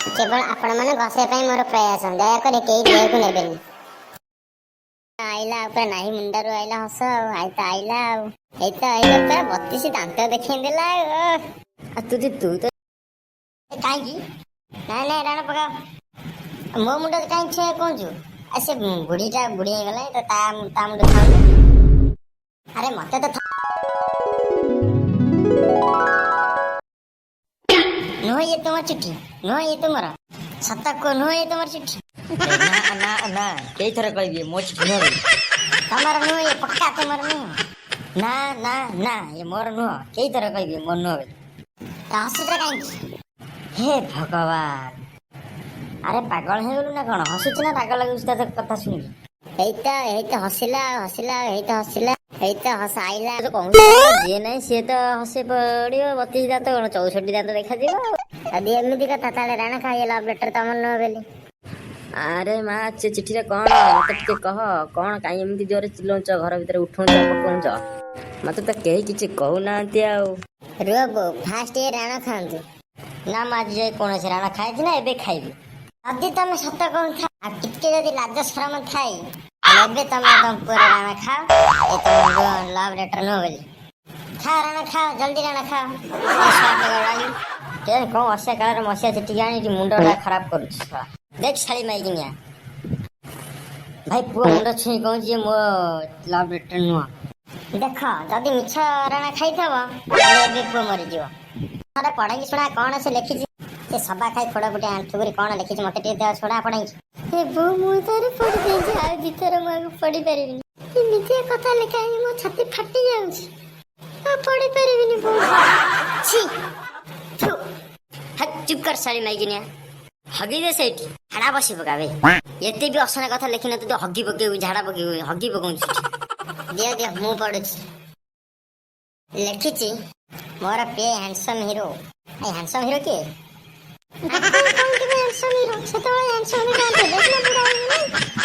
केवल आपण मन घसे मोर प्रयास दयाकर कई देहक नेबेनि आइला ऊपर नाही मुंडारू आइला हस आइता आइला एता आइला पर 32 दांत देखै देला तू तू तो काई की ना ना राणा पका मो मुंडा काई छे कोंजू ऐसे बुढ़ीटा बुढ़ी हो गला तो ता मुंडा खाऊ अरे मते तो नो ये तुम्हार चिट्ठी नो ये तुम्हारा सत्ता को नो ये तुम्हार चिट्ठी ना ना ना कई थर कहबी मो चिट्ठी न तमर नो ये पक्का तमर नो ना ना ना ये मोर नो कई थर कहबी मोर नो हसुता काई हे भगवान अरे पागल हे गलु ना कोन हसुच ना राग लागुच त कथा सुनि एता हसिला हसिला एता हसिला एता हस आइला तो कहू जे नै से त हसे पड़ियो 32 दांत कोन 64 दांत देखा दिबो अदी एमिति का ताले राणा खाए लव लेटर तमन नो बेली अरे माँ से चिट्ठी रे कौन मत टिके कह कौन काई एमती जोरे चिल्लौच घर भीतर उठौच पकौच मत त केही किछि कहू नांती आउ रुबो फास्ट ये राणा खांतु ना माँ जे कोन से राणा खाइ ना एबे खाइबी अदी तमे सत्य कोन खा आ टिके जदी लाज शरम थाई एबे तमे तम पूरा राणा खाओ ए तम लव लेटर नो बेली खा राणा खा जल्दी राणा खा स्वाद गड़ाई के को असे काल मसिया चिट्ठी आनी मुंडा खराब करूछ देख साली माई किनिया भाई पुआ मुंडा छी कहू जे मो लव लेटर नुआ देख जदी मिछ राणा खाइथबो एबे पुआ मरि जिवो अरे पढ़ाई सुना कौन से लिखी से सभा खाई खोड़ा गुटे आंठुरी कौन लिखी मत टे छोड़ा पढ़ाई हे बो मु तारे पढ़ दे जा भीतर मग पढ़ी परिबिनी ई मिथिया कथा लिखा है मो छाती फाटी जाउछ आ पढ़ी परिबिनी बो छी थु हट चुप कर साली माई किनिया हगी दे सेठी हड़ा बसी पकावे एते भी असना कथा लिखि न तो हगी पकेउ झाड़ा पकेउ हगी पकौ दिया दिया मु पढ़ुछ लिखिची मोर पे हैंडसम हीरो ए हैंडसम हीरो के कौन के हैंडसम हीरो सतो हैंडसम हीरो कांते देखना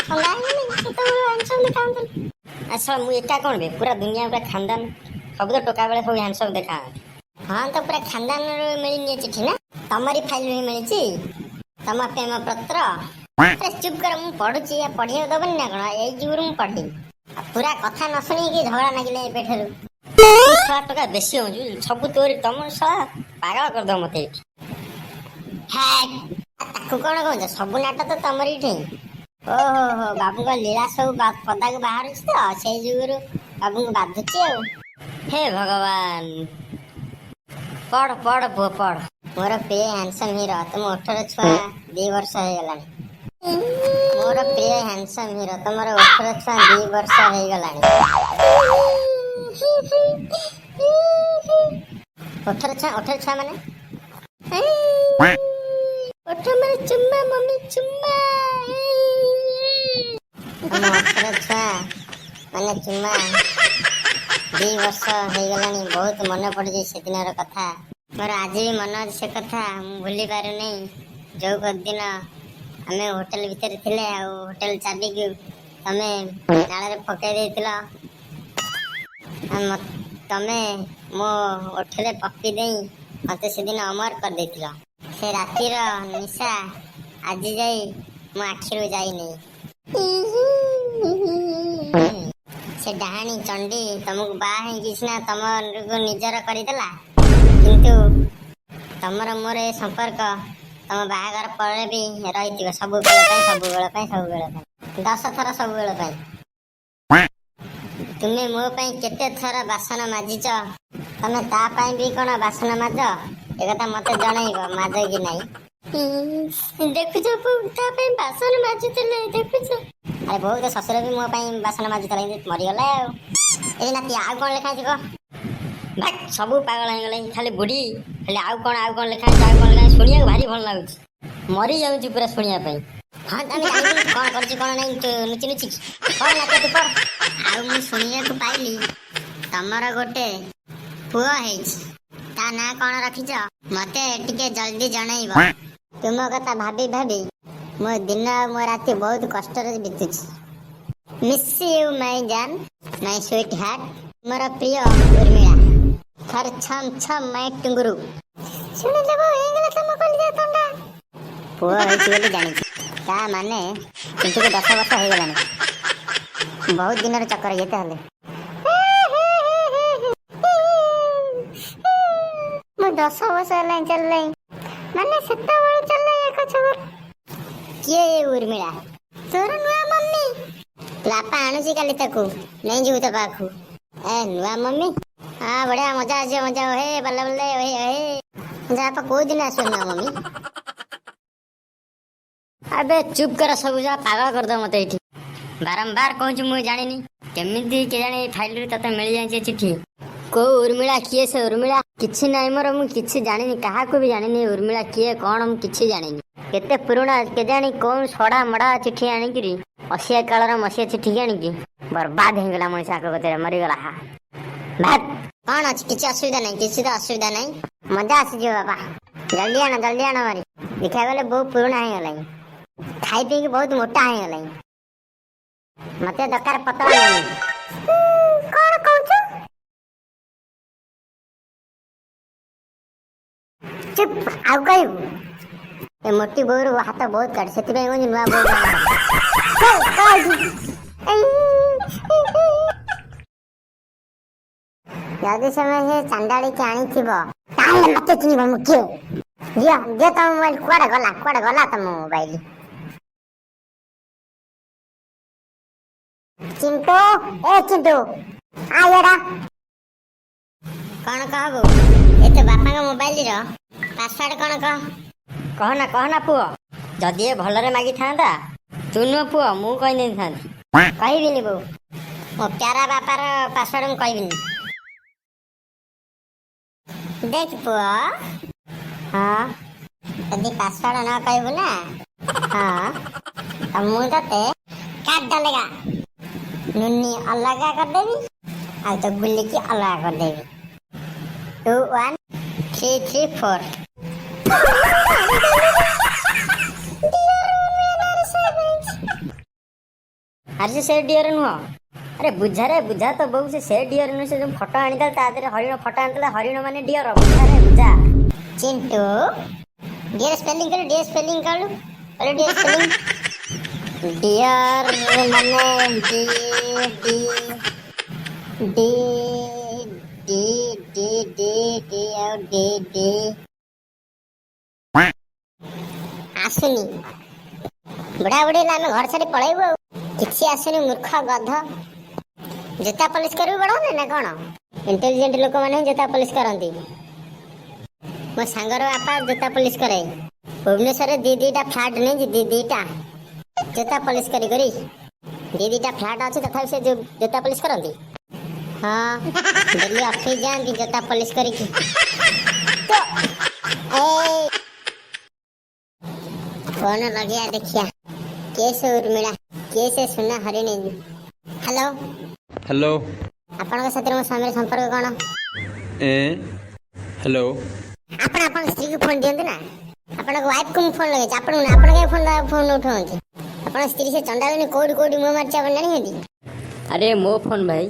पूरा नहीं सतो हैंडसम कांते अच्छा मु एका कोन बे पूरा दुनिया पूरा खानदान सब तो टोका बेले सब हैंडसम देखा हां तो पूरा खानदान रो मिली नहीं चिट्ठी ना तमरी फाइल में मिली छी तम प्रेम पत्र अरे चुप कर मु पढुची या पढियो दबन ना कोन ए जुर मु पढी पूरा कथा न सुनी कि झगड़ा नागिले पेठरू 100 टका बेसी हो सब तोरी तम साला पागल कर दो मते हाय ताकू कोन कहू सब नाट तो तमरी ठे ओहो हो बाबू का लीला सब पदा के बाहर छ तो से जुर बाबू को बाधुची हे भगवान पढ़ पढ़ बो पढ़ मोर पे हैंडसम हीरो तुम 18 छुआ 2 वर्ष हो गलानी मोर प्रिय हैंडसम हीरो तुमर 18 छुआ 2 वर्ष हो गलानी 18 छुआ माने 18 माने चुम्मा मम्मी चुम्मा 18 छुआ माने चुम्मा 2 वर्ष हो गलानी बहुत मन पड़ जे से दिनर कथा मोर आज भी मन से कथा भूली पारु नहीं जो दिन हमें होटल भीतर थिले आ होटल चाबी के तमे नाले रे पके देतिला तमे मो ओठले पक्की देई मते से दिन अमर कर देतिला से राती रो निशा आज जाई मो आखिरु जाई नहीं से डाहानी चंडी तुमको बाह है किसना तम को निजर कर देला किंतु तमर मोर संपर्क तम बाहागर पर भी रही सब बेले 10 थर सब बेले तुम्हें मो केते थर बासन माजिच तमे ता भी कोन बासन माज एकता मते जणाइब माज कि नहीं देखुछ ता बासन माजुतले देखुछ अरे बहुत ससुर भी मो बासन माजुतले मरी गला ए नाती आ कोन लिखा छ भाग सब पागल हो गले खाली बुढ़ी खाली आउ कोन लिखा सुनिया भारी भल लागुछ मरी जाउछ पूरा सुनिया पई हां तमे जानि कोन करछि कोन नै नुचि नुचि कोन लाके तू कर आउ मु सुनिया को पाइली तमरा गोटे पुआ हेछ ता ना कोन रखिछ मते टिके जल्दी जणाइबो तुम कथा भाबी भाबी मो दिन मो राति बहुत कष्ट रे बितुछ मिस यू माय जान माय स्वीट हार्ट मोर प्रिय उर्मिला थर छम छम माय टुंगुरु सुन लेबो एंगला तम कोली दे तंडा ପୁଅ ହେଇଛି ବୋଲି ଜାଣିଛି। ତା ମାନେ ଚିଣ୍ଟୁକୁ 10 ବର୍ଷ ହେଇଗଲାଣି। ବହୁତ ଦିନର ଚକ୍କର ଇଏ ତାହେଲେ। ମୁଁ 10 ବର୍ଷ ହେଲାଣି ଚାଲିଲାଣି। ମାନେ ସେତେବେଳେ ଚାଲିଲାଣି ଏକ ଛକର। କିଏ ଏ ଉର୍ମିଳା? ତୋର ନୂଆ ମମ୍ମି। ବାପା ଆଣୁଛି କାଲି ତାକୁ, ନେଇଯିବୁ ତା ପାଖକୁ। ଏ ନୂଆ ମମ୍ମି? ହଁ ବଢିଆ ମଜା ଆସିବ, ମଜା ହେ ବଲ୍ଲେ ବଲ୍ଲେ ହେ ହେ। ବାପା କୋଉ ଦିନ ଆସିବ ନୂଆ ମମ୍ମି? ଆବେ ଚୁପ୍ କର, ସବୁ ଯାକ ପାଗଳ କରିଦବ ମତେ ଏଇଠି। ବାରମ୍ବାର କହୁଛି ମୁଁ ଜାଣିନି। କେମିତି କେଜାଣି ଏଇ ଫାଇଲରୁ ତତେ ମିଳିଯାଇଛି ଚିଠି। କୋଉ ଉର୍ମିଳା? କିଏ ସେ ଉର୍ମିଳା? କିଛି ନାହିଁ ମୋର, ମୁଁ କିଛି ଜାଣିନି, କାହାକୁ ବି ଜାଣିନି। ଉର୍ମିଳା କିଏ କଣ ମୁଁ କିଛି ଜାଣିନି। କେତେ ପୁରୁଣା କେଜାଣି କୋଉ ସଢା ମଡା ଚିଠି ଆଣିକିରି 80 କାଳର ମସିହା ଚିଠି ଆଣିକି ବର୍ବାଦ ହେଇଗଲା ମଣିଷ ଆଗ କତିରେ, ମରିଗଲା। ଭାତ କଣ ଅଛି? କିଛି ଅସୁବିଧା ନାହିଁ, କିଛି ତ ଅସୁବିଧା ନାହିଁ। ମଜା ଆସିଯିବ ବାପା। ଜଲ୍ଦି ଆଣ ମାରି। ଦେଖିବାକୁ ଗଲେ ବହୁତ ପୁରୁଣା ହେଇଗଲାଣି। ଖାଇ ପିଇକି ବହୁତ ମୋଟା ହେଇଗଲାଣି। ମତେ ଦରକାର ପତଳା ମମ୍ମି। କଣ କହୁଛୁ? ଚୁପ୍, ଆଉ କହିବୁ? ଏ ମୋଟି ବୋଉର ହାତ ବହୁତ କାଟେ, ସେଥିପାଇଁ କହୁଛି ନୂଆ ବୋଉ। ଯଦି ସେମାନେ ସେ ଚାଣ୍ଡାଳିକି ଆଣିଥିବ ତାହେଲେ ମତେ ଚିହ୍ନିବ ମୁଁ କିଏ? ଦିଅ ତମ ମୋବାଇଲ। କୁଆଡେ ଗଲା ତମ ମୋବାଇଲ? ଚିଣ୍ଟୁ, ଏ ଚିଣ୍ଟୁ ଆ ଇଆଡେ। କଣ କହବୁ? ଏ ତୋ ବାପାଙ୍କ ମୋବାଇଲର ପାସୱାର୍ଡ କଣ କହ? କହନା ପୁଅ। ଯଦି ଏ ଭଲରେ ମାଗିଥାନ୍ତା, ତୁ ନୁହଁ ପୁଅ, ମୁଁ କହିଦେଇଥାନ୍ତି। କହିବିନି ବୋଉ, ମୋ ପ୍ୟାରା ବାପାର ପାସୱାର୍ଡ ମୁଁ କହିବିନି। ଦେଖ ପୁଅ, ହଁ ଯଦି ପାସୱାର୍ଡ ନ କହିବୁ ନା, ହଁ ତ ମୁଁ ତତେ କାଟ ଡାଲେଗା ନୁନି ଅଲଗା କରିଦେବି, ଆଉ ତ ଗୁଲିକି ଅଲଗା କରିଦେବି। 2 1 3 3 4। ଆରେ ସେ ଡିଅର ନୁହଁ। ଆରେ ବୁଝା ତ ବୋଉ, ସେ ଡିଅର ନୁହଁ। ସେ ଯୋଉ ଫଟୋ ଆଣିଥିଲା ତା ଦେହରେ ହରିଣ ଫଟୋ ଆଣିଥିଲା, ହରିଣ ମାନେ ଡିଅର। ବୁଝା। ଚିଣ୍ଟୁ, ଡିଅର ସ୍ପେଲିଂ କଲୁ, ଡିଅର ସ୍ପେଲିଂ କଲୁ, ଡିଅର ସ୍ପେଲିଂ। ଡିଅର ମାନେ D D D D D D D ଆଉ ଡି ଡି ଆସୁନି। ବୁଢା ବୁଢୀ ହେଲେ ଆମେ ଘର ଛାଡି ପଳେଇବୁ ଆଉ। କିଛି ଆସୁନି ମୂର୍ଖ ଗଧ। ଜୋତା ପଲିସ କରିବୁ ବଡ ନା କଣ? ଇଣ୍ଟେଲିଜେଣ୍ଟ ଲୋକମାନେ ଜୋତା ପଲିସ କରନ୍ତି। ମୋ ସାଙ୍ଗର ବାପା ଜୋତା ପଲିସ କରେ। ଭୁବନେଶ୍ୱରରେ 2ଟା ଫ୍ଲାଟ ନେଇଛି, 2ଟା ଜୋତା ପଲିସ କରି 2ଟା ଫ୍ଲାଟ ଅଛି, ତଥାପି ସେ ଜୋତା ପଲିସ କରନ୍ତି। ହଁ, ଡେଲି ଅଫିସ ଯାଆନ୍ତି ଜୋତା ପଲିସ କରିକି। ଫୋନ ଲଗେଇବା ଦେଖିଆ। କିଏ ସେ ଉର୍ମିଳା? କିଏ ସେ ସୁନା ହରିଣୀ? ହ୍ୟାଲୋ। ଆପଣଙ୍କ ସାଥିରେ ମୋ ସ୍ୱାମୀର ସମ୍ପର୍କ କଣ? ହ୍ୟାଲୋ। ଆପଣ ଆପଣଙ୍କ ସ୍ତ୍ରୀକୁ ଫୋନ ଦିଅନ୍ତୁ ନା। ଆପଣଙ୍କ ୱାଇଫକୁ ମୁଁ ଫୋନ ଲଗେଇଛି, ଆପଣ କାହିଁ ଫୋନ ଉଠାଉଛନ୍ତି? ଆପଣଙ୍କ ସ୍ତ୍ରୀ ସେ ଚଣ୍ଡାଳିନୀ କୋଉଠି ମୁହଁ ମାରିଛି ଆପଣ ଜାଣିଛନ୍ତି? ଆରେ ମୋ ଫୋନ ଭାଇ।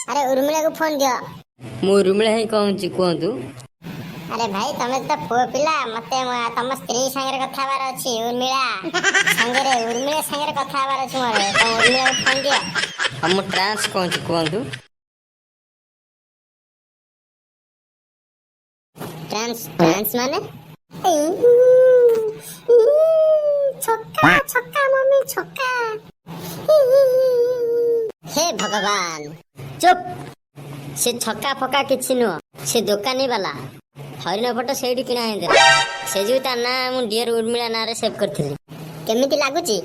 ଆରେ ଉର୍ମିଳାକୁ ଫୋନ ଦିଅ। ମୁଁ ଉର୍ମିଳା ହିଁ କହୁଛି, କୁହନ୍ତୁ। ଆରେ ଭାଇ, ତମେ ତ ପୁଅ ପିଲା, ମତେ ତମ ସ୍ତ୍ରୀ ସାଙ୍ଗରେ କଥା ହବାର ଅଛି। ଉର୍ମିଳା ସାଙ୍ଗରେ କଥା ହବାର ଅଛି ମୋର। ତମ ଉର୍ମିଳାକୁ ଫୋନ ଦିଅ। ମୁଁ ଟ୍ରାନ୍ସ କହୁଛି, କୁହନ୍ତୁ। ଟ୍ରାନ୍ସ ମାନେ? ଛକା ମମ୍ମି ଛକା। ହେ ଭଗବାନ। ଚୁପ୍। ସେ ଛକା ଫକା କିଛି ନୁହଁ, ସେ ଦୋକାନୀ ବାଲା। ହରିଣ ଫଟୋ ସେଇଠି କିଣା ହେଇଥିଲା। ସେ ଯୋଉ ତା ନାଁ ମୁଁ ଡିଅର ଉର୍ମିଳା ନାଁରେ ସେଭ୍ କରିଥିଲି। କେମିତି ଲାଗୁଛି?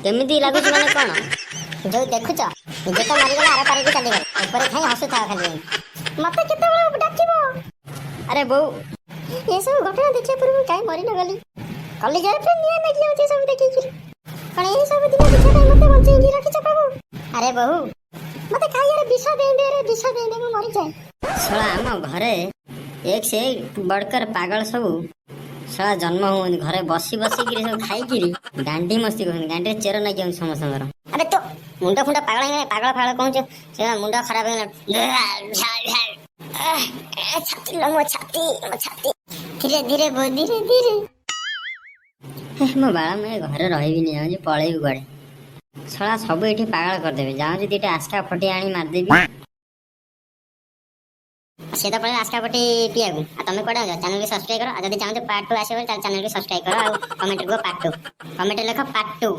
କେମିତି ଲାଗୁଛି ମାନେ କଣ? ଯୋଉ ଦେଖୁଛ, ନିଜେ ତ ମରିଗଲା, ଆର ପାରିକି ଚାଲିଗଲା। ଉପରେ ଥାଇ ହସୁଥାଅ ଖାଲି। ମତେ କେତେବେଳେ ଡାକିବ? ଆରେ ବୋଉ, ଏସବୁ ଘଟଣା ଦେଖିବା ପୂର୍ବରୁ କାହିଁ ମରି ନ ଗଲି? କଲିଜାରେ ପୁରା ନିଆଁ ଲାଗି ଯାଉଛି ସବୁ ଦେଖିକି। କଣ ଏଇ ସବୁ ଦିନ ଦେଖିବା ପାଇଁ ମତେ ବଞ୍ଚେଇକି ରଖିଛ ପ୍ରଭୁ? ଆରେ ବୋହୁ, ମତେ ଖାଇବାରେ ବିଷ ଦେଇଦେ, ମୁଁ ମରିଯାଏ। ଶଳା ଆମ ଘରେ ଏକ ସେ ବଡକର ପାଗଳ ସବୁ ଶଳା ଜନ୍ମ ହୁଅନ୍ତି। ଘରେ ବସିକିରି ସବୁ ଖାଇକିରି ଗାଣ୍ଡି ମସ୍ତି କରୁଛନ୍ତି। ଗାଣ୍ଡିରେ ଚେର ନାଗି ଯାଉଛି ସମସ୍ତଙ୍କର। ଆରେ ତ ମୁଣ୍ଡ ଫୁଣ୍ଡ ପାଗଳ ହେଇଗଲା, ପାଗଳ କହୁଛ। ସେ ମୁଣ୍ଡ ଖରାପ ହେଇଗଲା। ଛାତି। ଧୀରେ ଧୀରେ ବୋଉ, ଧୀରେ। ମୋ ବାଳ ମୁଁ ଏ ଘରେ ରହିବିନି, ଯାଉଛି ପଳେଇବି କୁଆଡ଼େ। ଶଳା ସବୁ ଏଠି ପାଗଳ କରିଦେବେ। ଯାଉଛି ଦିଟା ଆସ୍କା ଫଟି ଆଣି ମାରିଦେବି। ସେ ତ ପଳେଇଲା ଆସ୍କା ପଟି ପିଇବାକୁ। ଆଉ ତମେ କୁଆଡ଼େ ଯାଉଛ? ଚ୍ୟାନେଲକୁ ସବସ୍କ୍ରାଇବ କର। ଆଉ ଯଦି ଚାହୁଁଛ ପାର୍ଟ 2 ଆସିବ ତାହେଲେ ଚ୍ୟାନେଲକୁ ସବସ୍କ୍ରାଇବ କର। ଆଉ କମେଣ୍ଟରେ କୁହ ପାର୍ଟ 2। କମେଣ୍ଟରେ ଲେଖ ପାର୍ଟ 2।